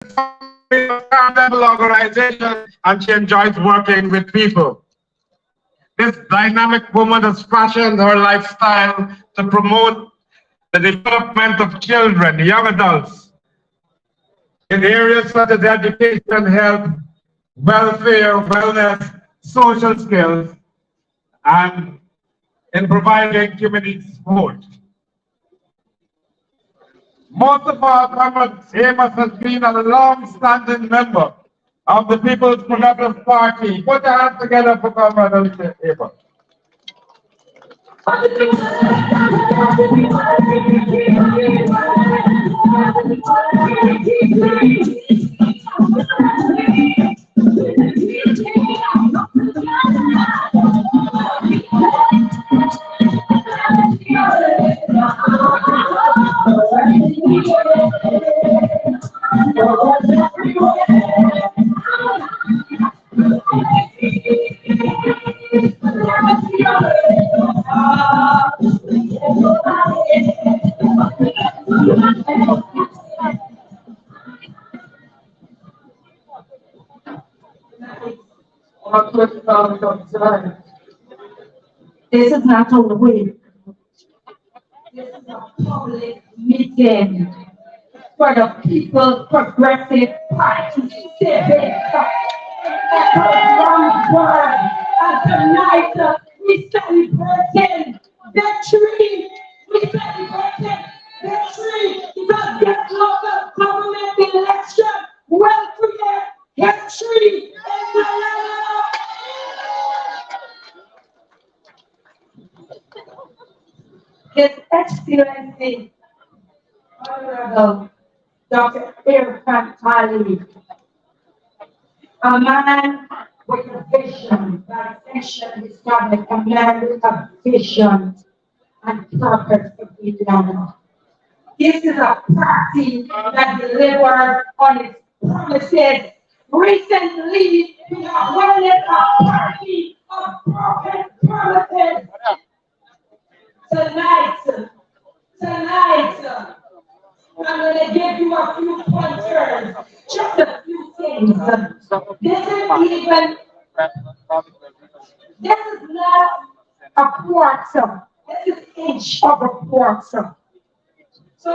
a high-level organization, and she enjoys working with people. This dynamic woman has fashioned her lifestyle to promote the development of children, young adults, in areas such as education, health, welfare, wellness, social skills, and in providing community support. Most of our common Amos has been a long-standing member of the People's Progressive Party. Put your hands together for Comrade Amos. This is not a week. This is a public meeting for the People's Progressive Party civic. And tonight we celebrating victory. We celebrating victory because this local government election will create history in Malala. His Excellency, Honorable Dr. Irfan Ali, a man with a vision, that vision is not a man with a vision and purpose for Indiana. This is a party that delivers on its promises. Recently, we have witnessed a party of broken promises. Tonight, I'm going to give you a few pointers, just a few things. This is not a quarter, this is inch of a quarter. So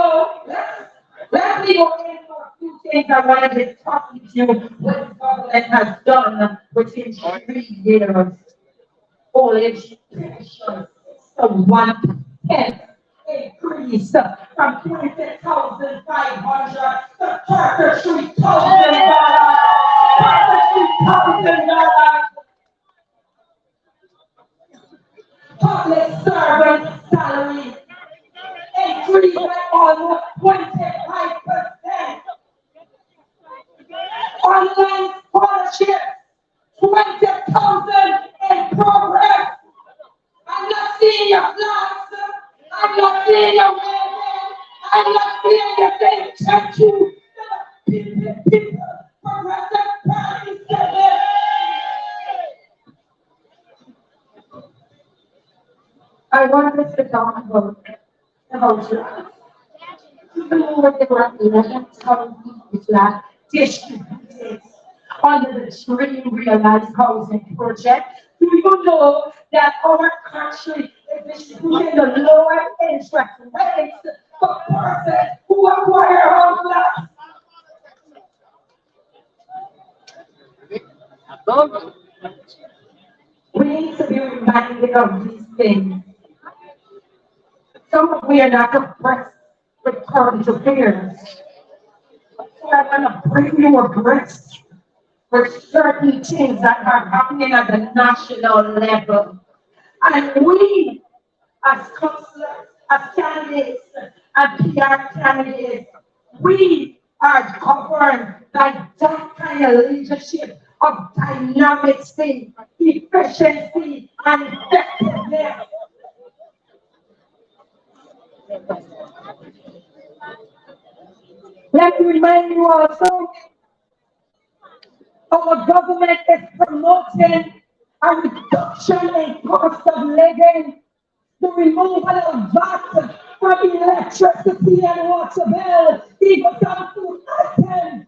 let me go into a few things I wanted to talk with you what the government has done within 3 years. All education, so 1% increase from $20,500 to $33,000. Public servant salary increased by almost 25%. Online scholarships, 20,000 in progress. I'm not seeing your flags. I'm not seeing your waving. I'm not seeing your saying thank you. People, progressive party civic. I wanted to talk about you. Even what they were in flat distributed under the Dream Realized Housing Project. Do you know that our country is distributing the lower interest rates for persons who acquire homes? We need to be reminded of these things. Some of we are not impressed with current affairs. So I want to bring you abreast with certain things that are happening at the national level. And we, as councillors, as candidates, and PR candidates, we are governed by that kind of leadership of dynamics, efficiency, and effectiveness. Let me remind you also, our government is promoting a reduction in cost of living, the removal of VAT from electricity and water bill, even some food items.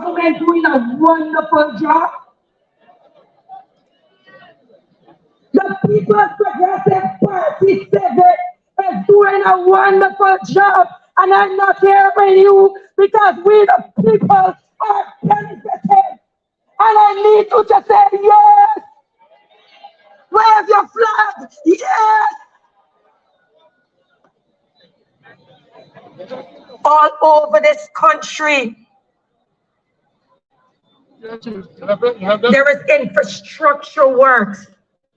government doing a wonderful job. The People's Progressive Party civic is doing a wonderful job, and I'm not hearing you because we the people are benefited. And I need you to say yes. Wave your flag. Yes. All over this country, there is infrastructure works.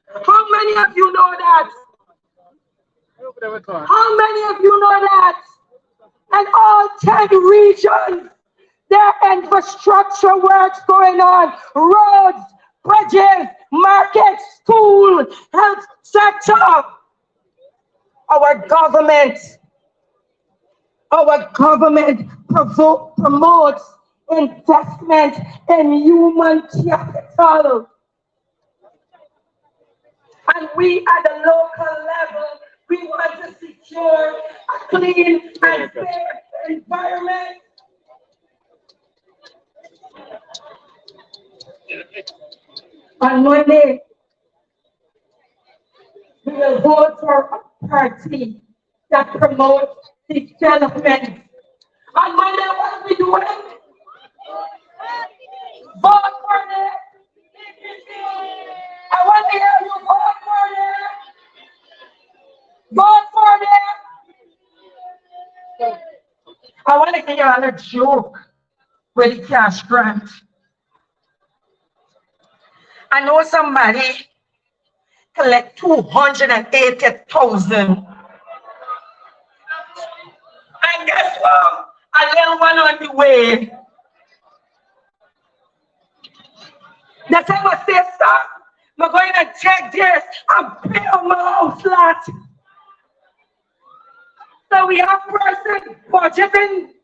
How many of you know that? How many of you know that? And all 10 regions, there are infrastructure works going on. Roads, bridges, markets, school, health sector. Our government promotes investment in human capital. And we at the local level, we want to secure a clean and safe environment. On Monday, we will vote for a party that promotes development. On Monday, what are we doing? Vote for it. I want to hear you vote for it. Vote for it. I want to give you all a joke with the cash grant. I know somebody collect 280,000. And guess what? A little one on the way. The time I say, stop, I'm going to check this and pay on my house lot. So we have person budgeting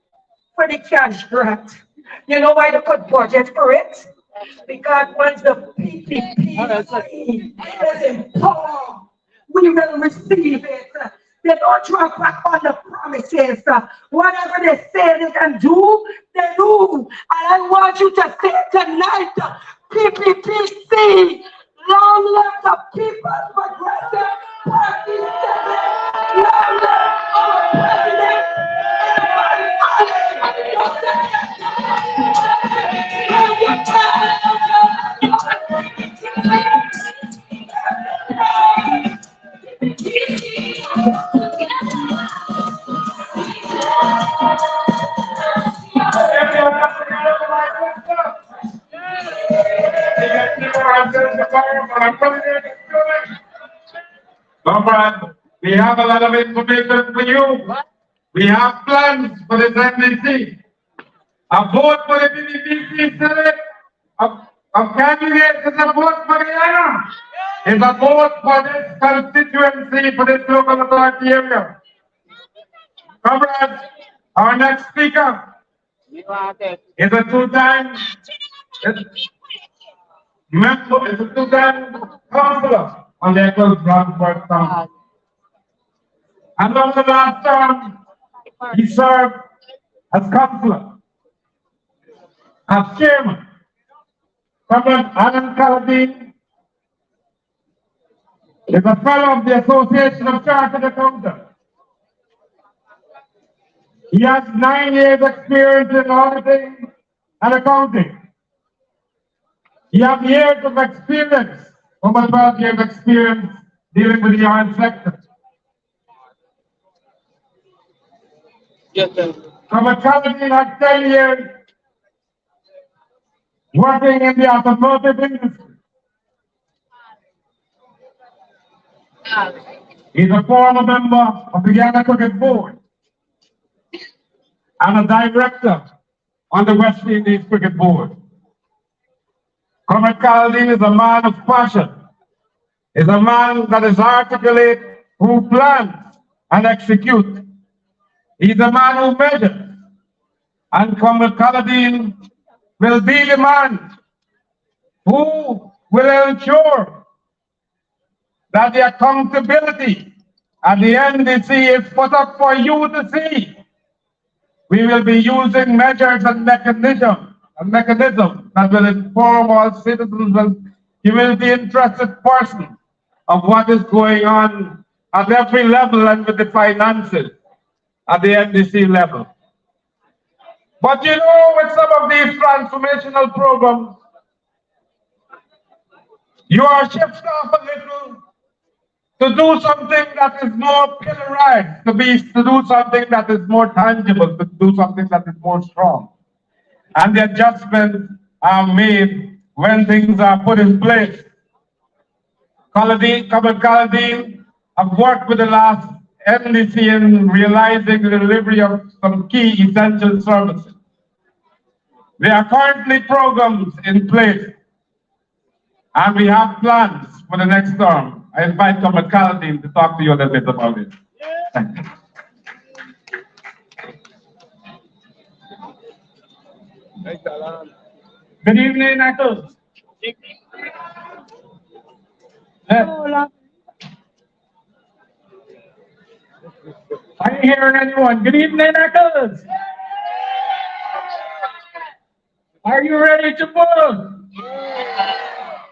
for the cash grant. You know why they could budget for it? Because once the Pppc is in power, we will receive it. They don't drop back on the promises. Whatever they say they can do, they do. And I want you to say tonight, Pppc, long live the People's Progressive Party. Long live our president. Comrade, we have a lot of information for you. We have plans for this NDC. A vote for the Pppc select of candidates is a vote for the area. It's a vote for this constituency, for this local authority area. Comrades, our next speaker is a two-time member, is a two-time councillor on the Eccles Bradford Town. And on the last term, he served as councillor, as chairman. Comrade Alan Callahan is a fellow of the Association of Chartered Accountants. He has 9 years experience in auditing and accounting. He has years of experience, over 12 years experience dealing with the oil sector. Yes, sir. Comrade Callahan has 10 years working in the automotive industry. He's a former member of the Ghana Cricket Board and a director on the West Indies Cricket Board. Comrade Callahan is a man of passion. Is a man that is articulate, who plans and executes. He's a man who measures. And Comrade Callahan will be the man who will ensure that the accountability at the NDC is put up for you to see. We will be using measures and mechanisms a mechanism that will inform all citizens and community interested persons of what is going on at every level and with the finances at the NDC level. But you know, with some of these transformational programs, you are shifted off a little to do something that is more pillarized, to do something that is more tangible, to do something that is more strong. And the adjustments are made when things are put in place. Kamal I've worked with the last NDC in realizing the delivery of some key essential services. There are currently programs in place, and we have plans for the next term. I invite Kamal to talk to you a little bit about it. Thank you. Good evening, Eccles. Are you hearing anyone? Good evening, Eccles. Are you ready to move?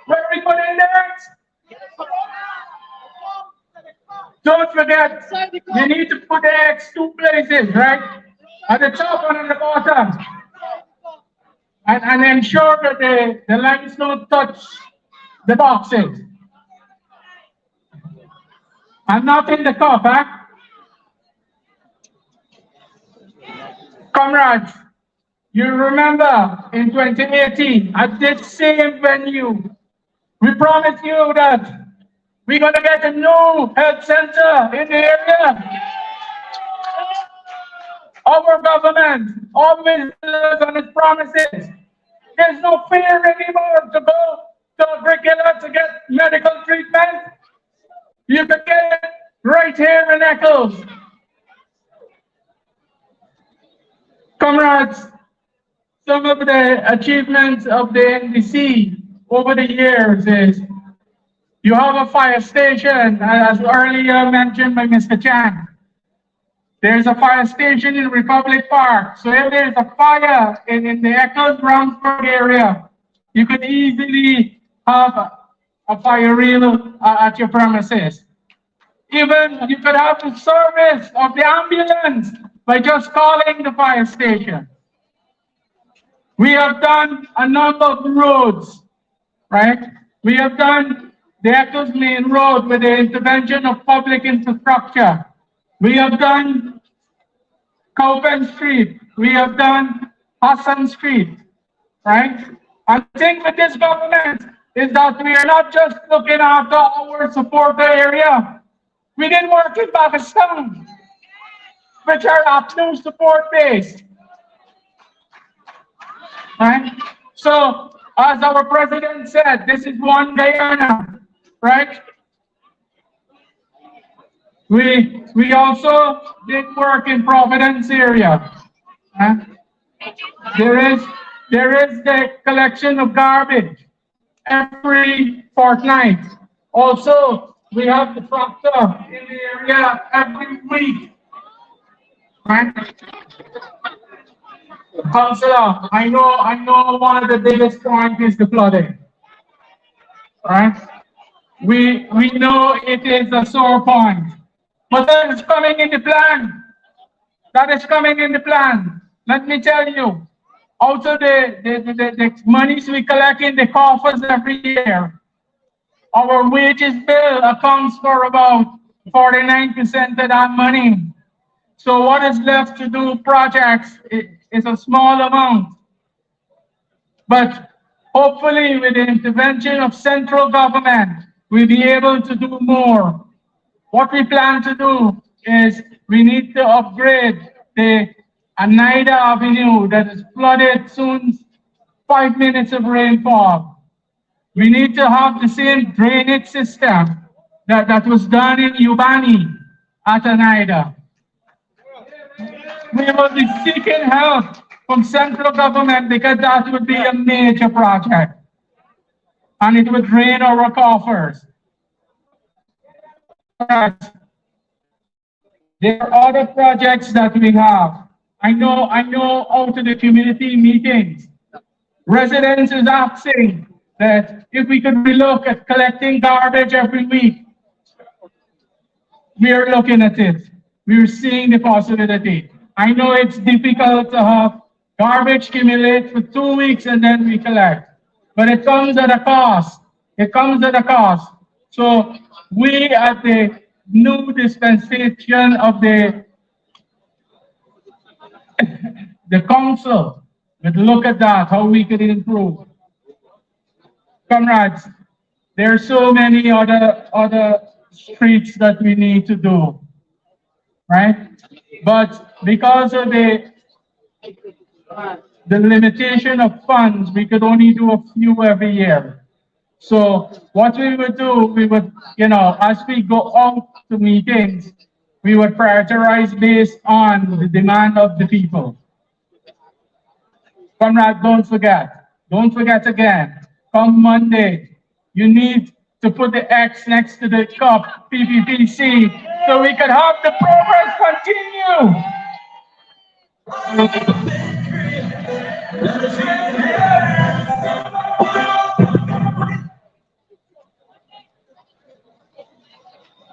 Where are we putting next? Don't forget, you need to put the X 2 places, right? At the top and at the bottom. And ensure that the lines don't touch the boxes. And not in the cup, huh? Comrades, you remember in 2018, at this same venue, we promised you that we're going to get a new health center in the area. Our government always delivers on its promises. There's no fear anymore to go to a bricklayer to get medical treatment. You can get it right here in Eccles. Comrades, some of the achievements of the NDC over the years is you have a fire station, as earlier mentioned by Mr. Chan. There's a fire station in Republic Park. So if there's a fire in the Eccles Brownsburg area, you could easily have a fire reel at your premises. Even you could have the service of the ambulance by just calling the fire station. We have done a number of roads, right? We have done the Eccles Main Road with the intervention of public infrastructure. We have done Cowpen Street. We have done Hassan Street, right? And the thing with this government is that we are not just looking after our supporter area. We didn't work in Pakistan, which are our new support base, right? So, as our president said, this is one Guyana, right? We also did work in Providence area. There is the collection of garbage every fortnight. Also, we have the tractor in the area every week. Right? Councillor, I know one of the biggest points is the flooding. Right? We know it is a sore point. But that is coming in the plan. That is coming in the plan. Let me tell you, out of the monies we collect in the coffers every year, our wages bill accounts for about 49% of that money. So what is left to do projects is a small amount. But hopefully with the intervention of central government, we'll be able to do more. What we plan to do is we need to upgrade the Oneida Avenue that is flooded soon, 5 minutes of rainfall. We need to have the same drainage system that was done in Ubani at Oneida. We will be seeking help from central government because that would be a major project and it would drain our coffers. There are other projects that we have. I know out of the community meetings, Residents is asking that if we could relook at collecting garbage every week. We are looking at it. We're seeing the possibility. I know it's difficult to have garbage accumulate for 2 weeks and then we collect, but it comes at a cost. It comes at a cost. So we at the new dispensation of the council would look at that, how we could improve. Comrades, there are so many other streets that we need to do, right? But because of the limitation of funds, we could only do a few every year. So what we would do, we would, as we go out to meetings, we would prioritize based on the demand of the people. Comrade, don't forget again, come Monday, you need to put the X next to the cup, Pppc, so we can have the progress continue.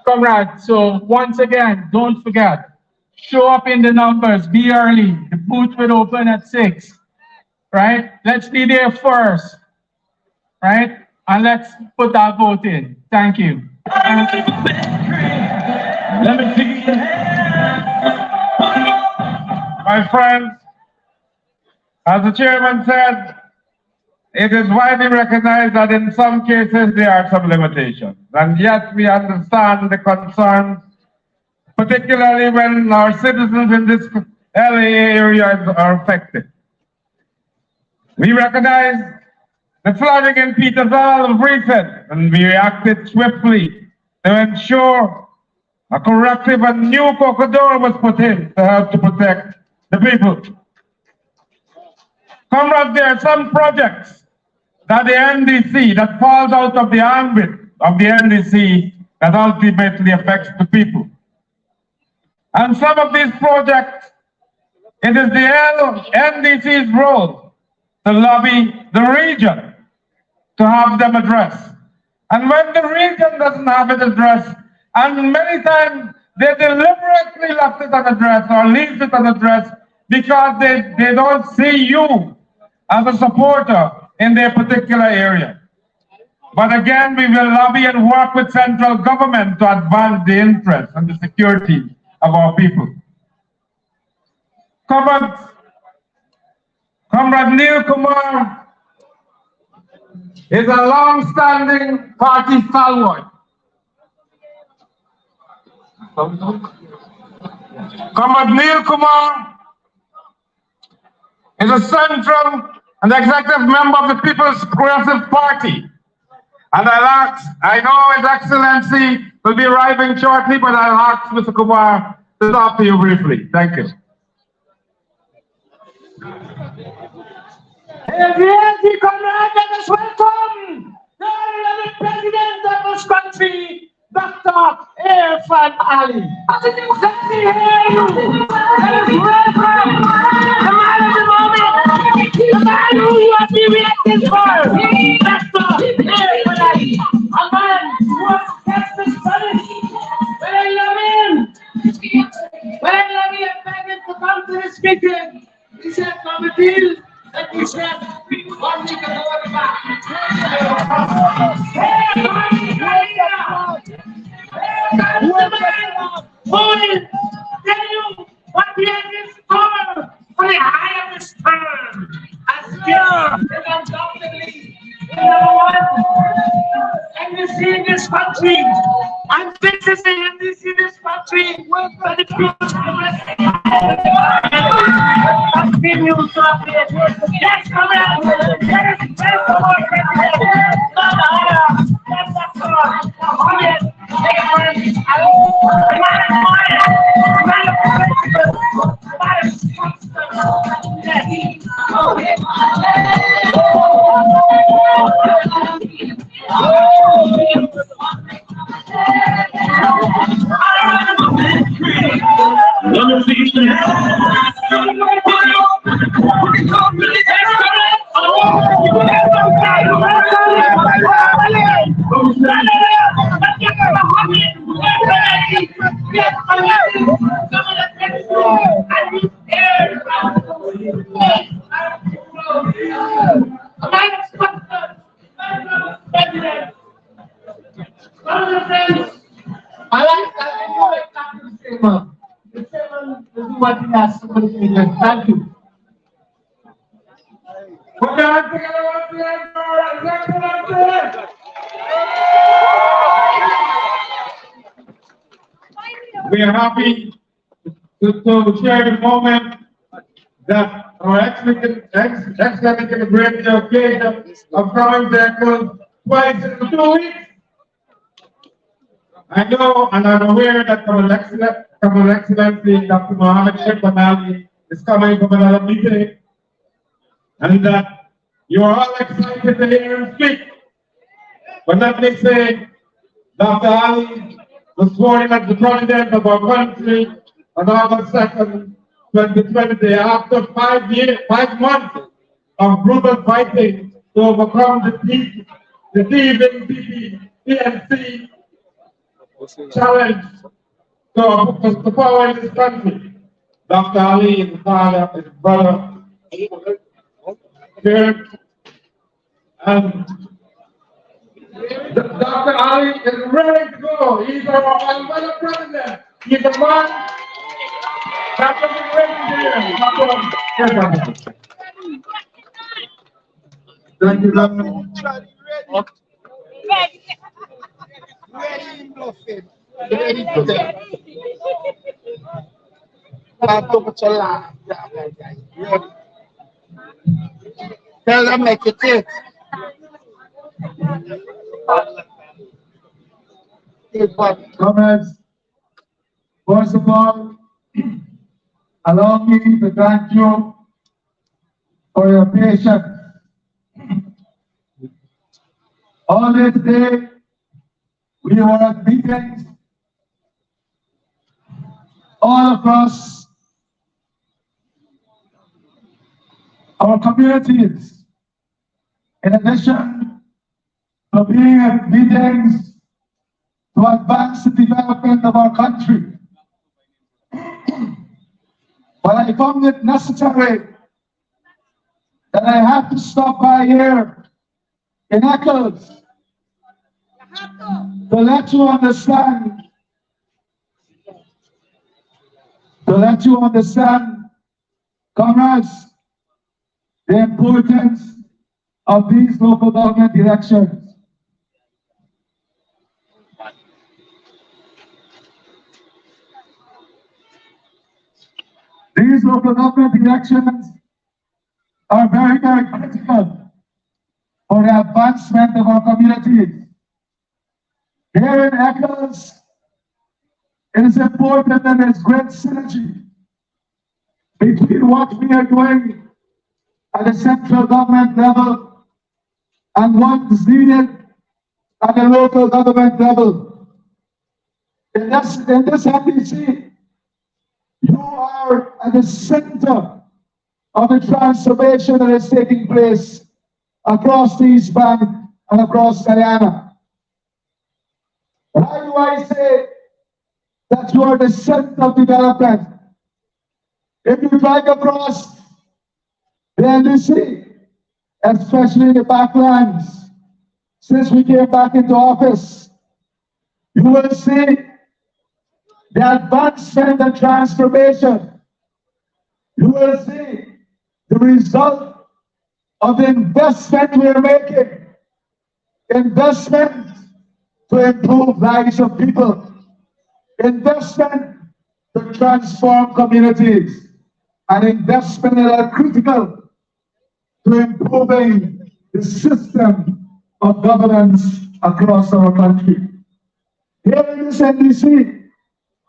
Comrades, so once again, don't forget, show up in the numbers, be early. The booth will open at 6, right? Let's be there first, right? And let's put that vote in. Thank you. My friends, as the chairman said, it is widely recognized that in some cases there are some limitations, and yet we understand the concerns, particularly when our citizens in this LA area are affected. We recognize the flooding in Petersall recent, and we reacted swiftly to ensure a corrective and new corridor was put in to help to protect the people. Comrades, there are some projects that the NDC, that falls out of the ambit of the NDC, that ultimately affects the people. And some of these projects, it is the NDC's role to lobby the region to have them addressed. And when the region doesn't have it addressed, and many times they deliberately left it unaddressed or leave it unaddressed because they don't see you as a supporter in their particular area. But again, we will lobby and work with central government to advance the interests and the security of our people. Comrade Neil Kumar is a long-standing party stalwart. Comrade Neil Kumar is a central and executive member of the People's Progressive Party. And I know His Excellency will be arriving shortly, but I'll ask Mr. Kumar to talk to you briefly. Thank you. Dear comrades, let us welcome the beloved President of this country, Dr. Irfan Ali. Let me hear you. Let us welcome the man of the moment, the man who you have been waiting for, Dr. Irfan Ali. A man who has kept the Spanish. When I love him, I beg him to come to this meeting. He said, "Come with you." And he said, "One week ago, back." Who will tell you what he has in store for the high of his term? As pure and undoubtedly the number one NDC in this country. And this is the NDC in this country for the People's Progressive. Continue to appear. Yes, comrades. Let us pray for our president. Not higher. That's the cause. Yes. I like that. I know it's not the same. The same will do what he has to do. Thank you. Put your hands together once again for His Excellency. We are happy to share the moment that our excellent celebrating the occasion of coming to Eccles twice in 2 weeks. I know and I'm aware that our Excellency Dr. Mohammed Sheikh Ali is coming from another meeting, and that you are all excited to hear him speak. But let me say, Dr. Ali was sworn in as the president of our country on August 2nd, 2020, after 5 months of brutal fighting to overcome the thieving PNC challenge to power in this country. Dr. Ali is the father, his brother, here, and Dr. Ali is ready to go. He's our president. He's a man that doesn't wait to hear. Thank you, Doctor. Tell them make it take. Comrades, first of all, allow me to thank you for your patience. All day today, we were at meetings all across our communities. In addition to being at meetings to advance the development of our country. But I found it necessary that I have to stop by here in Eccles to let you understand, comrades, the importance of these local government elections. These local government elections are very, very critical for the advancement of our communities. Here in Eccles, it is important that there is great synergy between what we are doing at the central government level and what is needed at the local government level. In this Pppc, you are at the center of the transformation that is taking place across the East Bank and across Guyana. Why do I say that you are the center of development? If you drive across the NDC, especially in the backlands, since we came back into office, you will see the advancement and transformation. You will see the result of the investment we are making. Investment to improve lives of people. Investment to transform communities. And investment that are critical to improving the system of governance across our country. Here in this NDC,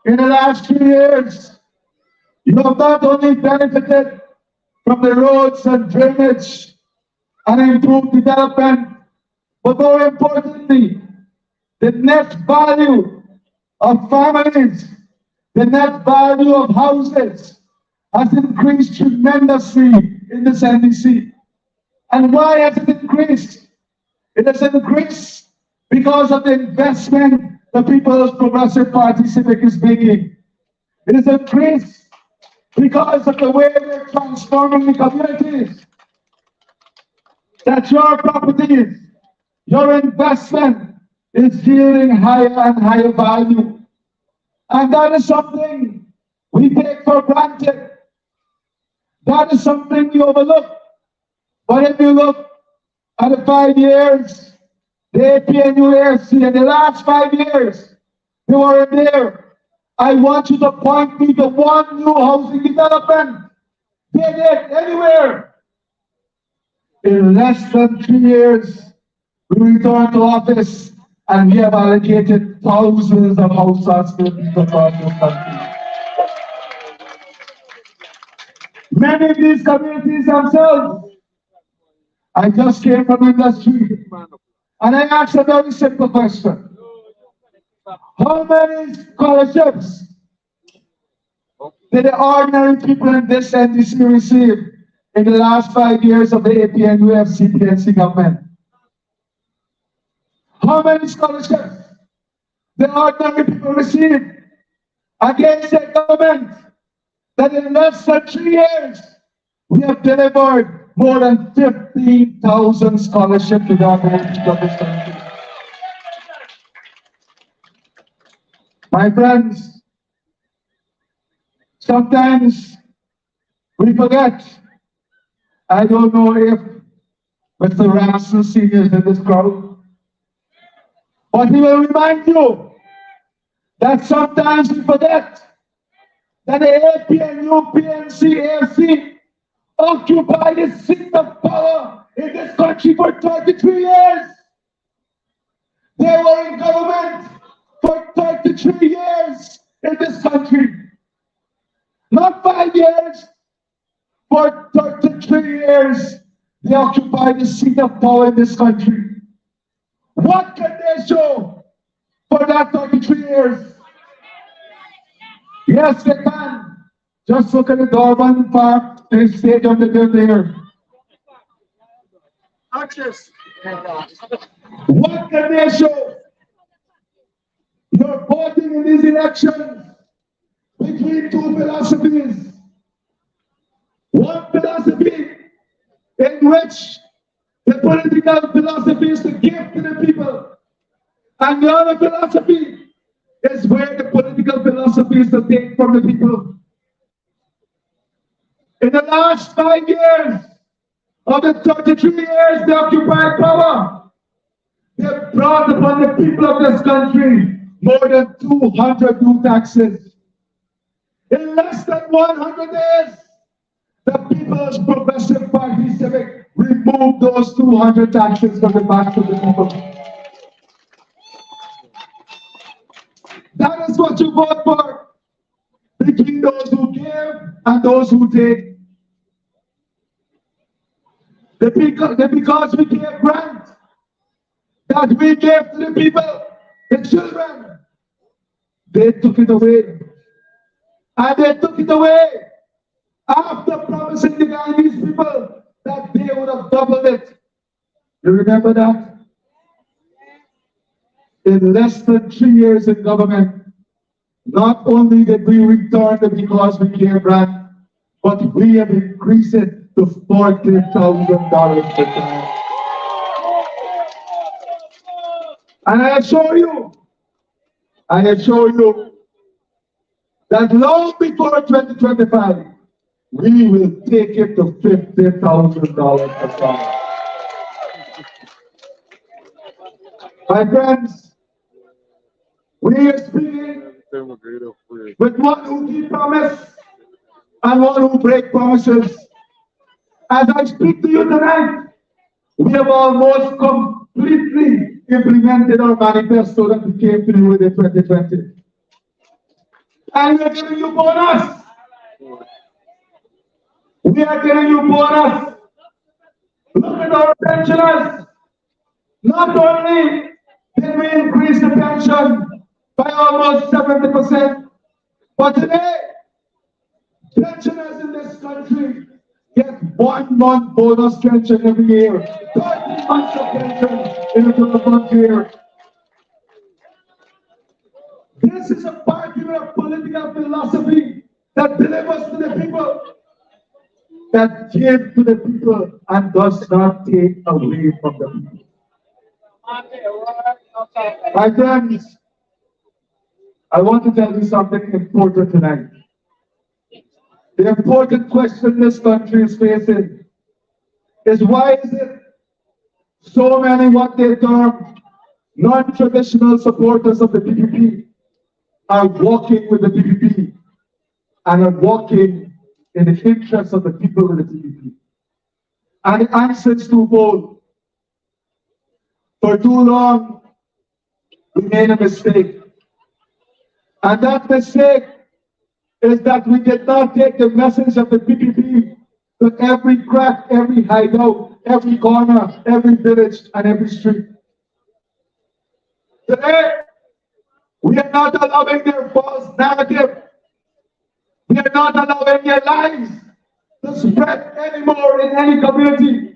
in the last few years, you have not only benefited from the roads and drainage and improved development, but more importantly, the net value of families, the net value of houses has increased tremendously in this NDC. And why has it increased? It has increased because of the investment the People's Progressive Party Civic is making. It is increased because of the way we're transforming the communities. That your properties, your investment is yielding higher and higher value. And that is something we take for granted. That is something we overlook. But if you look at the 5 years, the APNUAFC in the last 5 years, they weren't there. I want you to point me to one new housing development they did anywhere. In less than 3 years, we returned to office and we have allocated thousands of houses to people across this country. Many of these communities themselves, I just came from industry and I asked a very simple question. How many scholarships did the ordinary people in this NDC receive in the last 5 years of the APNUFC PNC government? How many scholarships the ordinary people received against the government that in less than 3 years we have delivered more than 15,000 scholarships to the ordinary people of this country? My friends, sometimes we forget. I don't know if Mr. Ramsey Sr. is in this crowd, but he will remind you that sometimes we forget that the APNU, PNC, AFC occupied the seat of power in this country for 33 years. They were in government for 33 years in this country. Not 5 years, for 33 years, they occupied the seat of power in this country. What can they show for that 33 years? Yes, they can. Just look at the Durban Park Stadium that they're there. Access. What can they show? You're voting in these elections between two philosophies. One philosophy in which the political philosophy is to give to the people, and the other philosophy is where the political philosophy is to take from the people. In the last 5 years of the 33 years they occupied power, they brought upon the people of this country more than 200 new taxes. In less than 100 days, the People's Progressive Party Civic removed those 200 taxes from the backs of the people. That is what you vote for, between those who give and those who take. Because we gave grant that we gave to the people, the children, they took it away. And they took it away after promising the Guyanese people that they would have doubled it. You remember that? In less than 3 years in government, not only did we return the because we gave grant, but we have increased it to $40,000 per time. And I assure you that long before 2025, we will take it to $50,000 per time. My friends, we are speaking with one who keep promise and one who break promises. As I speak to you tonight, we have almost completely implemented our manifesto that we came to you with in 2020. And we are giving you bonus. We are giving you bonus. Look at our pensioners. Not only did we increase the pension by almost 70%, but today, pensioners in this country get 1 month bonus pension every year. 30 months of pension in a 12-month year. This is a party of political political philosophy that delivers to the people, that gives to the people and does not take away from the people. My friends, I want to tell you something important tonight. The important question this country is facing is why is it so many what they term non-traditional supporters of the PPP are walking with the PPP and are walking in the interest of the people with the PPP? And the answer is twofold. For too long, we made a mistake. And that mistake is that we did not take the message of the PPP to every crack, every hideout, every corner, every village, and every street. Today, we are not allowing their false narrative. We are not allowing their lies to spread anymore in any community.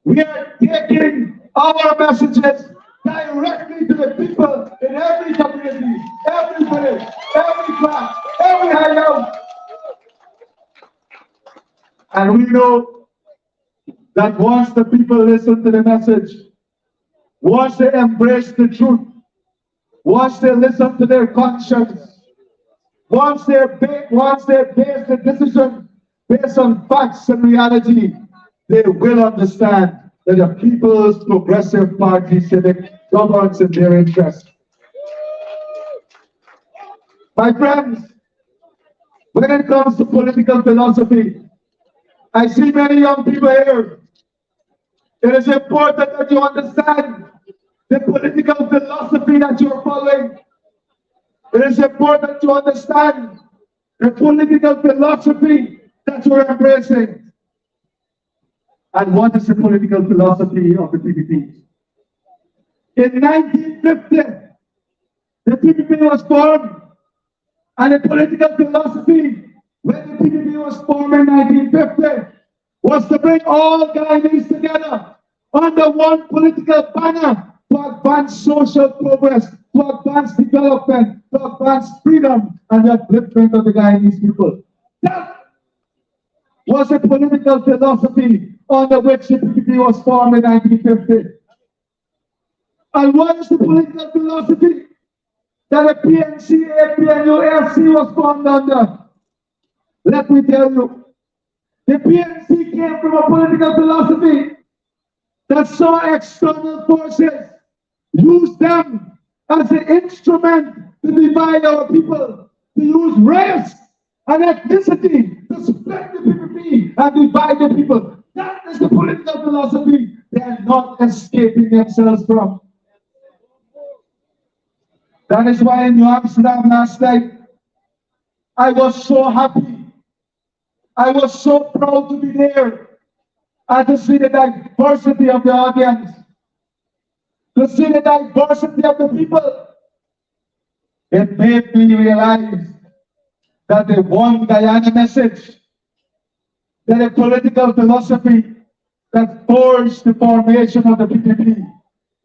We are taking our messages directly to the people in every community, every village, every class, every hideout. And we know that once the people listen to the message, once they embrace the truth, once they listen to their conscience, once they base the decision based on facts and reality, they will understand that the People's Progressive Party civic governs in their interest. My friends, when it comes to political philosophy, I see many young people here. It is important that you understand the political philosophy that you're following. It is important to understand the political philosophy that you're embracing. And what is the political philosophy of the PPP? In 1950, the PPP was formed, and the political philosophy when the PPP was formed in 1950 was to bring all Guyanese together under one political banner to advance social progress, to advance development, to advance freedom and the upliftment of the Guyanese people. That was a political philosophy under which the PPP was formed in 1950. And what is the political philosophy that the PNC, APNU, FC was formed under? Let me tell you, the PNC came from a political philosophy that saw external forces use them as an instrument to divide our people, to use race and ethnicity to split the PPP and divide the people. That is the political philosophy they are not escaping themselves from. That is why in New Amsterdam last night, I was so happy. I was so proud to be there and to see the diversity of the audience, to see the diversity of the people. It made me realize that the one Guyana message, that a political philosophy that forged the formation of the PPP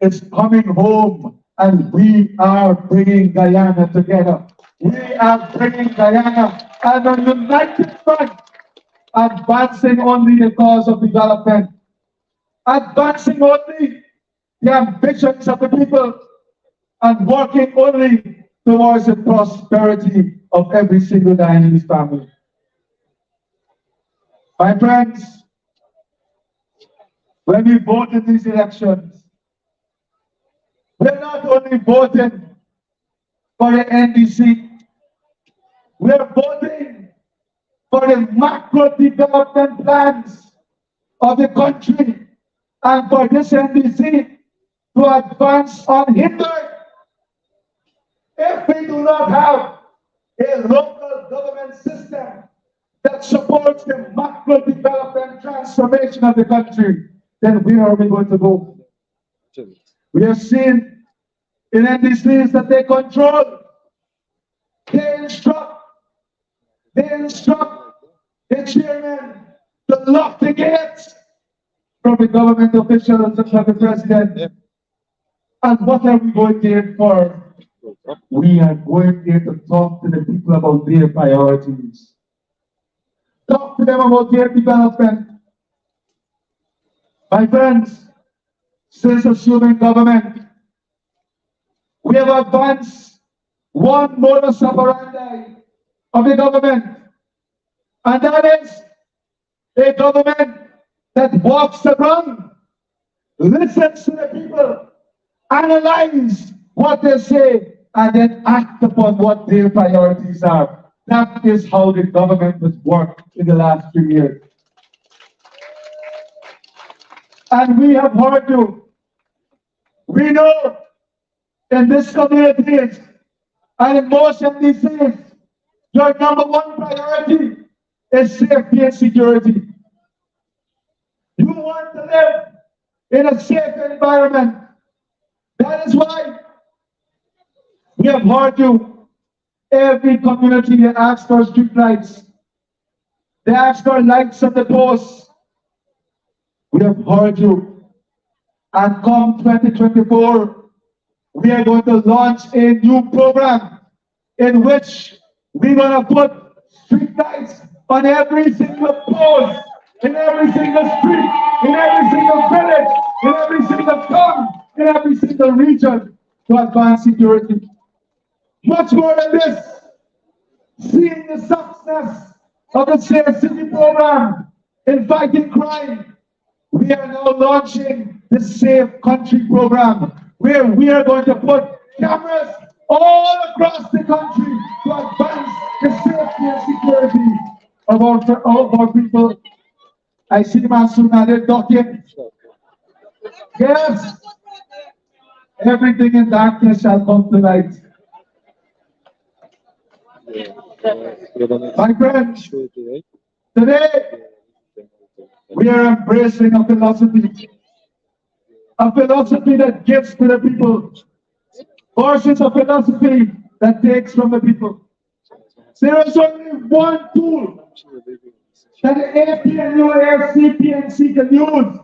is coming home, and we are bringing Guyana together. We are bringing Guyana as a united front, advancing only the cause of development, advancing only the ambitions of the people, and working only towards the prosperity of every single Guyanese family. My friends, when we vote in these elections, we're not only voting for the NDC, we're voting for the macro development plans of the country and for this NDC to advance unhindered. If we do not have a local government system that supports the macro development transformation of the country, then where are we going to go? We have seen in NDCs that they control, they instruct the chairman to lock the gates from the government officials and from the president. And what are we going there for? we are going there to talk to the people about their priorities. Talk to them about their development. My friends, since assuming government, we have advanced one modus operandi of the government, and that is a government that walks around, listens to the people, analyze what they say, and then act upon what their priorities are. That is how the government has worked in the last few years. And we have heard you. We know in this community and in most of these things, your number one priority is safety and security. You want to live in a safe environment. That is why we have heard you. Every community asks for street lights. They ask for lights at the posts. We have heard you. And come 2024, we are going to launch a new program in which we're going to put street lights on every single post, in every single street, in every single village, in every single town, in every single region to advance security. Much more than this, seeing the success of the Safe City program in fighting crime, we are now launching the Safe Country program, where we are going to put cameras all across the country to advance the safety and security of our people. I see Masoon added docket. Yes, everything in darkness shall come to light. My friends, today we are embracing a philosophy that gives to the people versus a philosophy that takes from the people. There is only one tool that the APNU and CPNC can use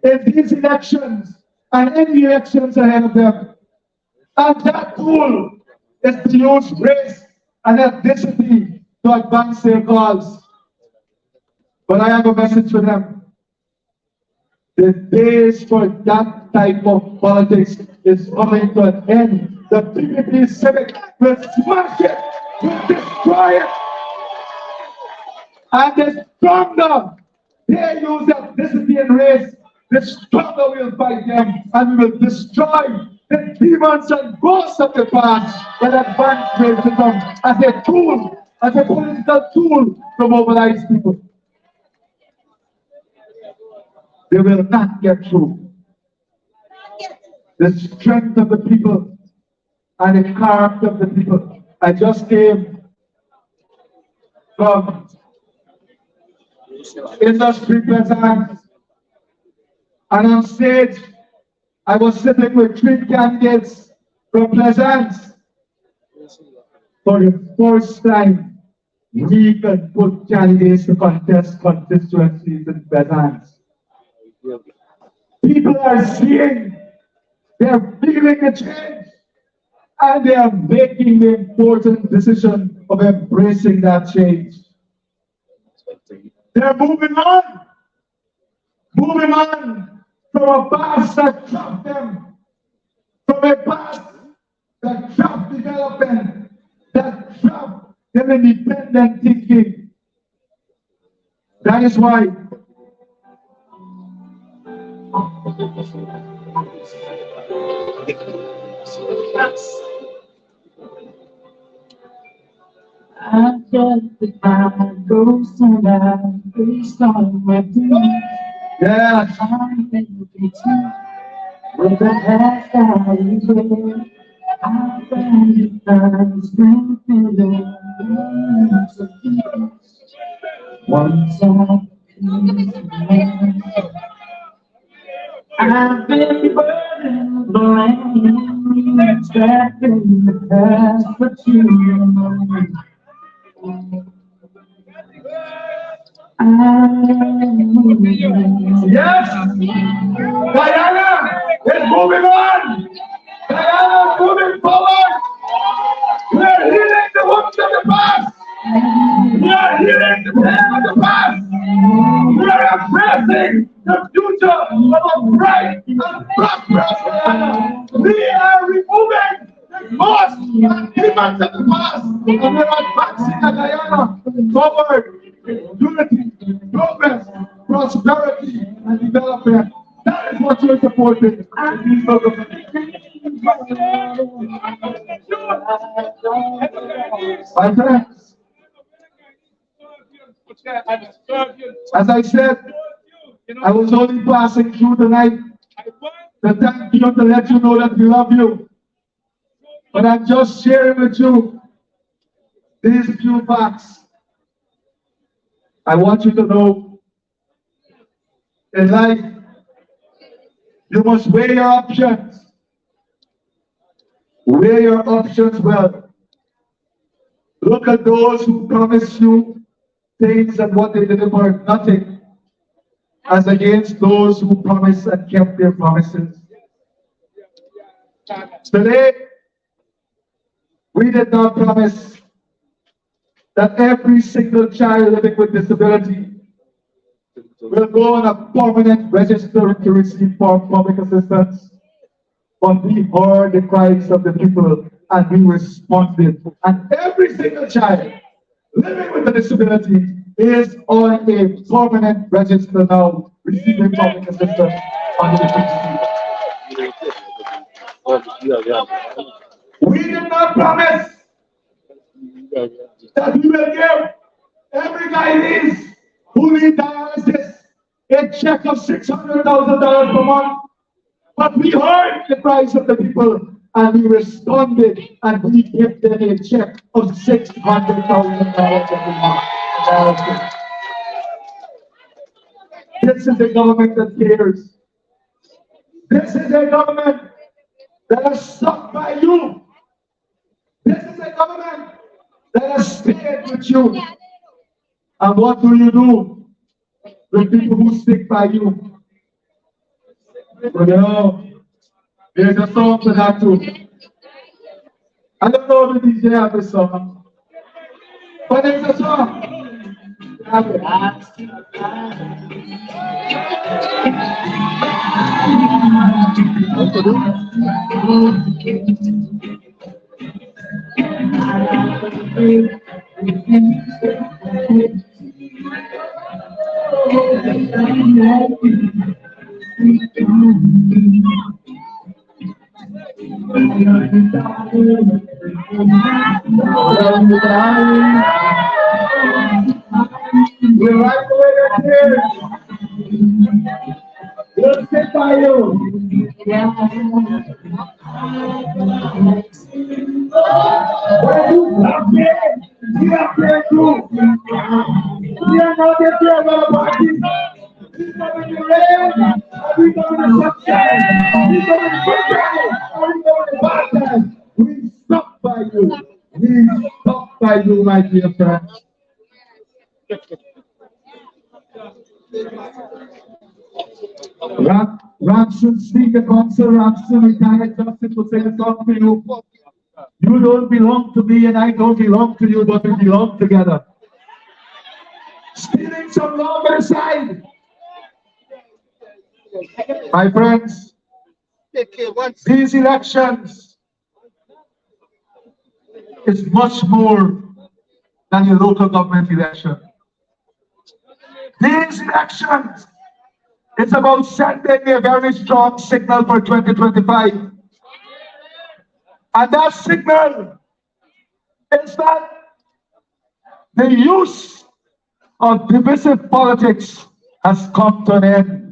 in these elections and any elections ahead of them. And that tool is to use race and ethnicity to advance their cause. But I have a message for them. The days for that type of politics is coming to an end. The Pppc civic will smash it, will destroy it. And the stronger they use ethnicity and race, the stronger we'll fight them, and we will destroy the demons and ghosts of the past that advance racism as a tool, as a political tool to mobilize people. They will not get through. The strength of the people and the character of the people. I just came from industry presence, and on stage I was sitting with 3 candidates from Pleasance. For the first time, we can put candidates to contest constituencies in Pleasance. People are seeing, they're feeling the change, and they are making the important decision of embracing that change. They're moving on from a past that trapped them, from a past that trapped development, that trapped their independent thinking. That is why I justify ghosts and I based on my dreams. Yeah, I'm thinking with the past I regret. I find the strength in the dreams of peace. Once I've been burdened, blame, trapped in the past, but you. Yes! Diana is moving on! Diana is moving forward! We are healing the pain of the past. We are embracing the future of a bright and prosperous land. We are removing the cost and demons of the past. And we are advancing a Guyana toward unity, progress, prosperity, and development. That is what you're supporting in these governments. My friends, as I said, I was only passing through tonight to thank you, to let you know that we love you. But I'm just sharing with you these few facts. I want you to know, in life, you must weigh your options. Weigh your options well. Look at those who promise you things and what they deliver, nothing, as against those who promise and kept their promises. Today, we did not promise that every single child living with disability will go on a permanent register to receive public assistance. But we heard the cries of the people and we responded. And every single child living with a disability is on a permanent register now, receiving public assistance under the Pppc. We did not promise that we will give every Guyanese who need dialysis a check of $600,000 per month. But we heard the cries of the people and we responded and we gave them a check of $600,000 every month. This is a government that cares. This is a government that is stuck by you. This is a government that has stayed with you. And what do you do with people who stick by you? Well, you know, there's a song for that too. I don't know if the DJ have a song, but there's a song. We like the way you're here. We'll sit by you. When you come here, we are here too. We are not here to have a party. We come in the rain, we come in the sunshine, we come in the good time, we come in the bad time. We stuck by you. We stuck by you, my dear friends. Ramson, Speaker Council, Ramson, retired justice will say a song for you. You don't belong to me and I don't belong to you, but we belong together. Stealing some law by the side. My friends, these elections is much more than a local government election. These elections is about sending a very strong signal for 2025. And that signal is that the use of divisive politics has come to an end,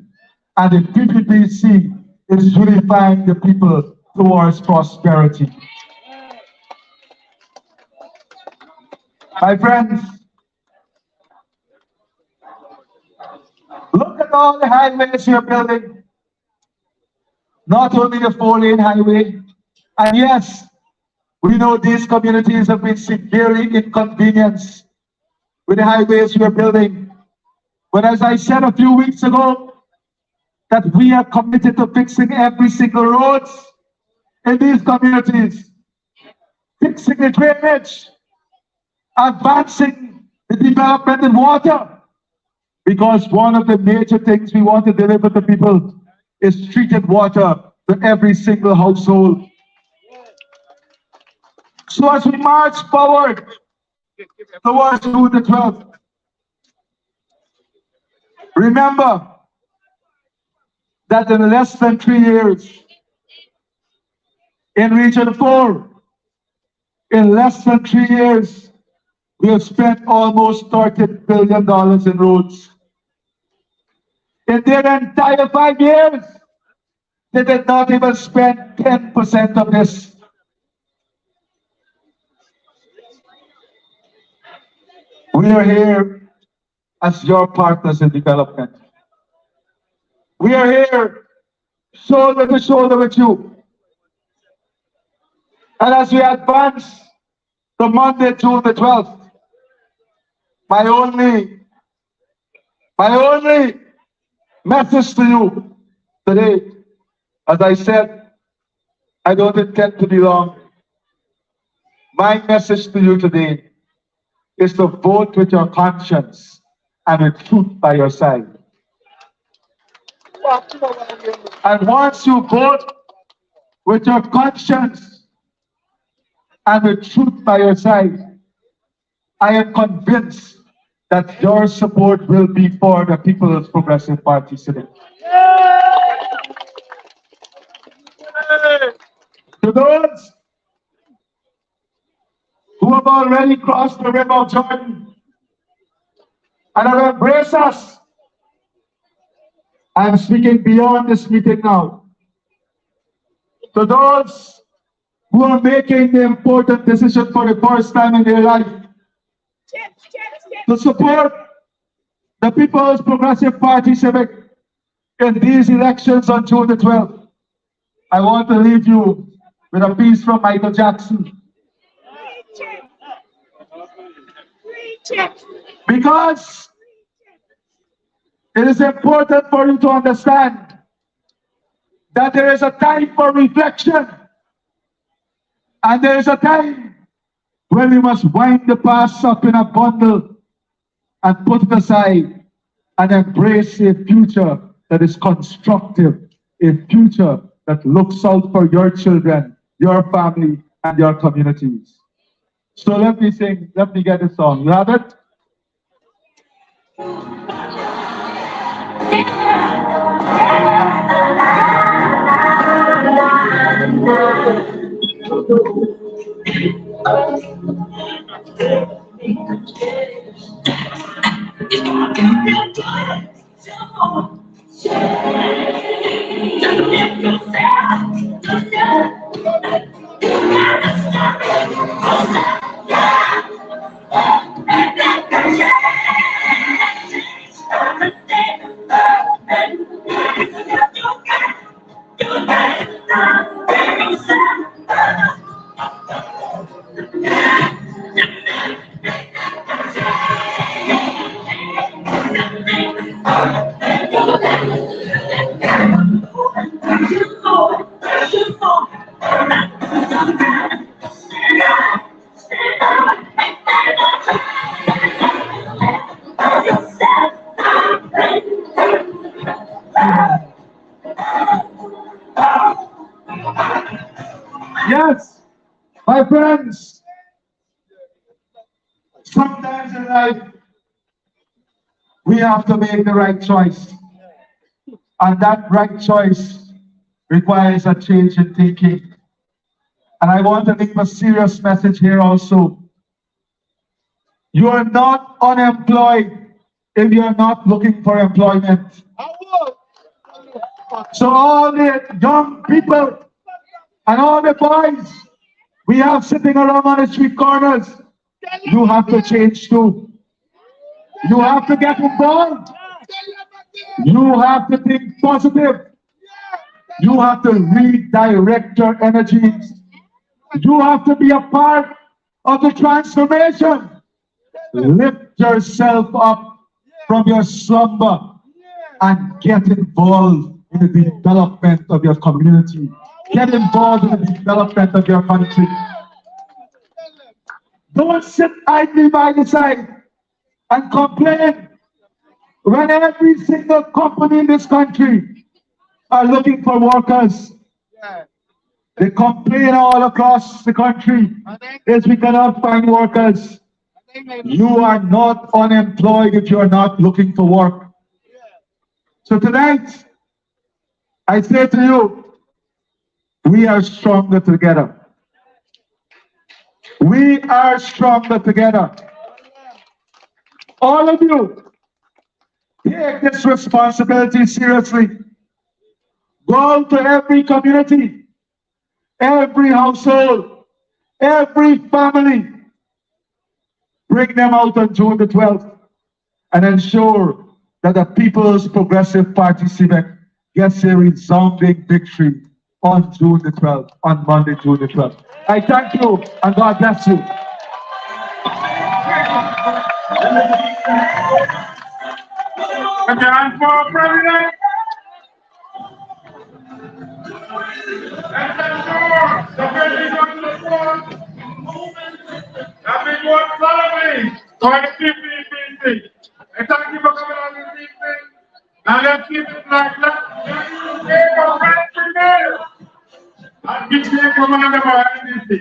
and the Pppc is unifying the people towards prosperity. My friends, look at all the highways you're building. Not only the 4-lane highway, and yes, we know these communities have been severely inconvenienced with the highways we are building. But as I said a few weeks ago, that we are committed to fixing every single roads in these communities, fixing the drainage, advancing the development in water, because one of the major things we want to deliver to people is treated water to every single household. So as we march forward towards June the 12th, remember that in less than 3 years, in Region 4, in less than 3 years, we have spent almost $30 billion in roads. In their entire 5 years, they did not even spend 10% of this. We are here as your partners in development. We are here shoulder to shoulder with you. And as we advance to Monday, June the 12th, my only message to you today, as I said, I don't intend to be long. My message to you today is to vote with your conscience and with truth by your side. And once you vote with your conscience and with truth by your side, I am convinced that your support will be for the People's Progressive Party Civic. To those who have already crossed the river of Jordan and have embraced us, I am speaking beyond this meeting now. To those who are making the important decision for the first time in their life to support the People's Progressive Party Civic in these elections on June the 12th, I want to leave you with a piece from Michael Jackson. Because it is important for you to understand that there is a time for reflection and there is a time when we must wind the past up in a bundle and put it aside and embrace a future that is constructive, a future that looks out for your children, your family, and your communities. So let me get a song. You have it? Yes, my friends, sometimes in life, we have to make the right choice. And that right choice requires a change in thinking. And I want to leave a serious message here also. You are not unemployed if you are not looking for employment. So all the young people and all the boys we have sitting around on the street corners, you have to change too. You have to get involved. You have to think positive. You have to redirect your energies. You have to be a part of the transformation. Lift yourself up from your slumber and get involved in the development of your community. Get involved in the development of your country. Don't sit idly by the side and complain when every single company in this country are looking for workers. They complain all across the country is we cannot find workers. You are not unemployed if you are not looking for work. So tonight, I say to you, we are stronger together. We are stronger together. All of you, take this responsibility seriously. Go to every community, every household, every family. Bring them out on June the 12th and ensure that the People's Progressive Party civic gets a resounding victory on June the 12th, on Monday, June the 12th. I thank you and God bless you. Put your hand for President. Let's ensure the president of the floor. Happy good Saturday to the Pppc. And thank you for coming on this evening. Now let's keep it like that. Let's for president. And keep the command of our NDC.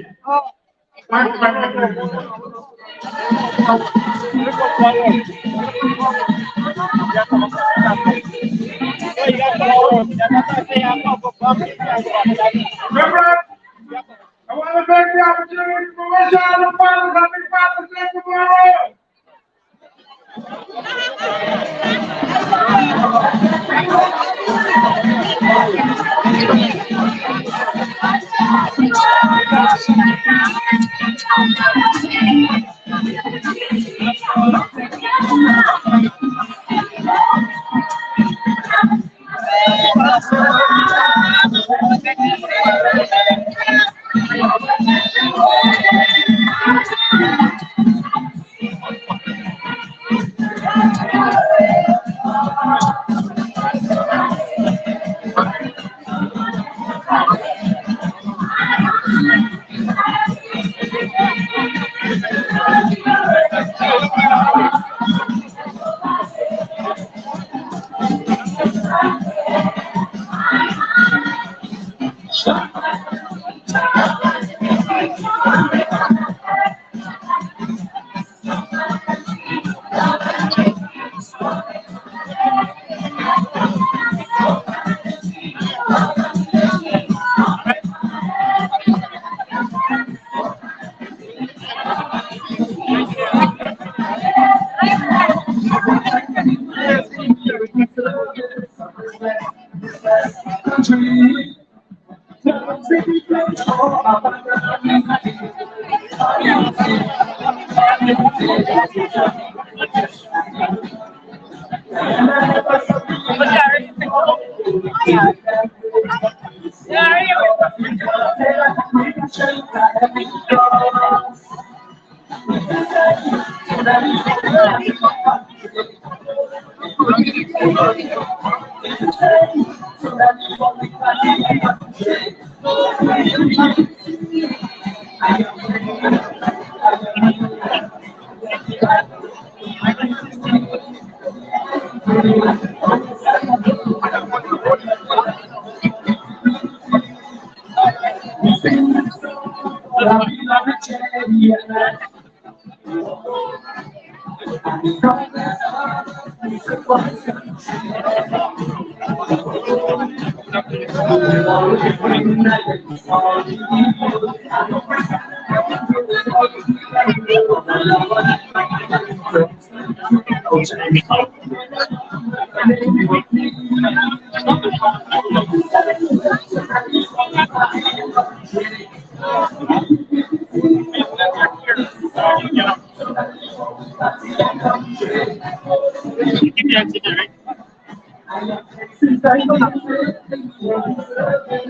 Thank you very much. I want to take the opportunity to wish all the fathers happy Father's Day tomorrow.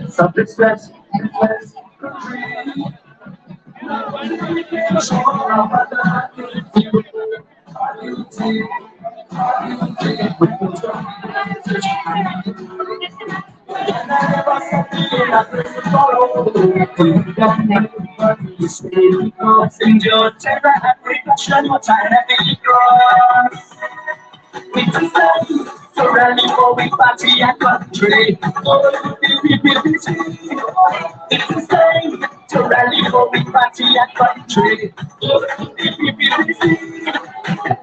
Subject. We decide to rally for we party and country. It's the same to rally for we party and country.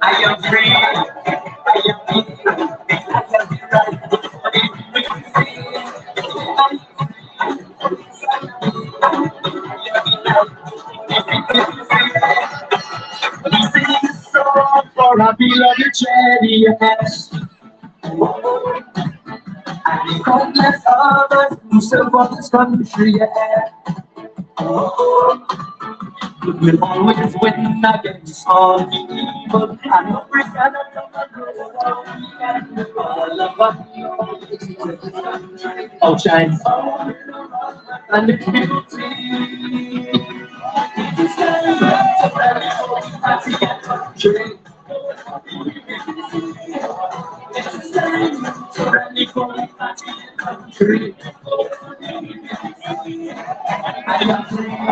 I am free. I am free. I am right. Sing a song for our beloved chariots. And countless others who serve on this country, yeah. We'll always win against all the evil and every kind of all of us. Outshine and the beauty. It's time to rally for the party and country. It's time to rally for the party and country. I am free.